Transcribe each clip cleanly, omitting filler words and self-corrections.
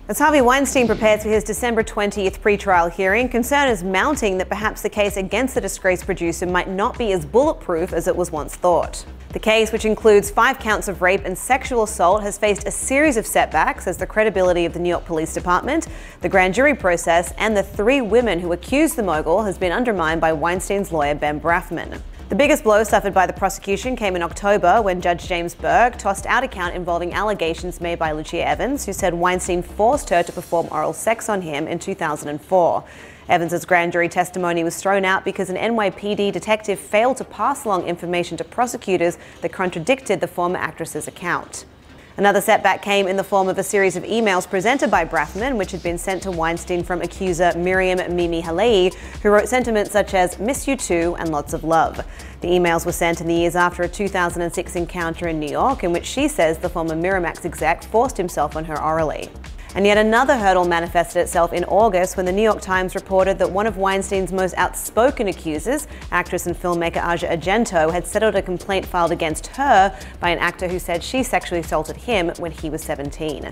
As Harvey Weinstein prepares for his December 20th pretrial hearing, concern is mounting that perhaps the case against the disgraced producer might not be as bulletproof as it was once thought. The case, which includes 5 counts of rape and sexual assault, has faced a series of setbacks as the credibility of the New York Police Department, the grand jury process, and the 3 women who accused the mogul has been undermined by Weinstein's lawyer Ben Brafman. The biggest blow suffered by the prosecution came in October when Judge James Berg tossed out a count involving allegations made by Lucia Evans, who said Weinstein forced her to perform oral sex on him in 2004. Evans's grand jury testimony was thrown out because an NYPD detective failed to pass along information to prosecutors that contradicted the former actress's account. Another setback came in the form of a series of emails presented by Brafman, which had been sent to Weinstein from accuser Miriam Mimi Halei, who wrote sentiments such as "miss you too" and "lots of love." The emails were sent in the years after a 2006 encounter in New York, in which she says the former Miramax exec forced himself on her orally. And yet another hurdle manifested itself in August when the New York Times reported that one of Weinstein's most outspoken accusers, actress and filmmaker Asia Argento, had settled a complaint filed against her by an actor who said she sexually assaulted him when he was 17.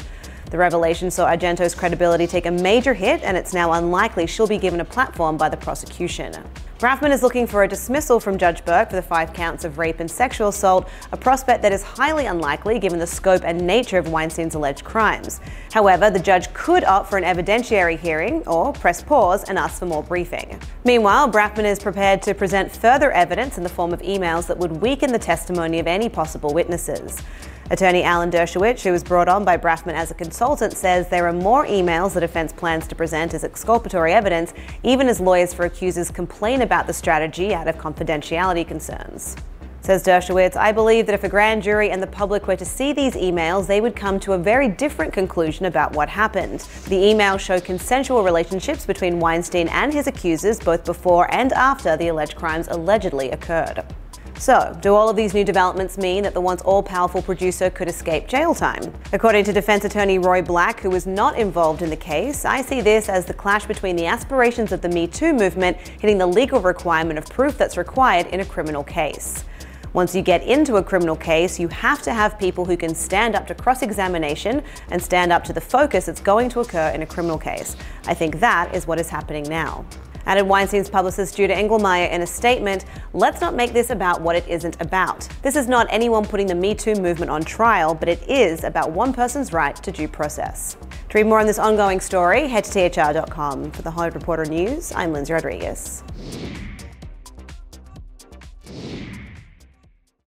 The revelation saw Argento's credibility take a major hit, and it's now unlikely she'll be given a platform by the prosecution. Brafman is looking for a dismissal from Judge Berg for the 5 counts of rape and sexual assault, a prospect that is highly unlikely given the scope and nature of Weinstein's alleged crimes. However, the judge could opt for an evidentiary hearing or press pause and ask for more briefing. Meanwhile, Brafman is prepared to present further evidence in the form of emails that would weaken the testimony of any possible witnesses. Attorney Alan Dershowitz, who was brought on by Brafman as a consultant, says there are more emails the defense plans to present as exculpatory evidence, even as lawyers for accusers complain about the strategy out of confidentiality concerns. Says Dershowitz, "I believe that if a grand jury and the public were to see these emails, they would come to a very different conclusion about what happened. The emails show consensual relationships between Weinstein and his accusers both before and after the alleged crimes allegedly occurred." So, do all of these new developments mean that the once all-powerful producer could escape jail time? According to defense attorney Roy Black, who was not involved in the case, I see this as the clash between the aspirations of the Me Too movement hitting the legal requirement of proof that's required in a criminal case. Once you get into a criminal case, you have to have people who can stand up to cross-examination and stand up to the focus that's going to occur in a criminal case. I think that is what is happening now. Added Weinstein's publicist Judah Engelmeyer in a statement, "Let's not make this about what it isn't about. This is not anyone putting the Me Too movement on trial, but it is about one person's right to due process." To read more on this ongoing story, head to THR.com. For the Hollywood Reporter News, I'm Lindsay Rodriguez.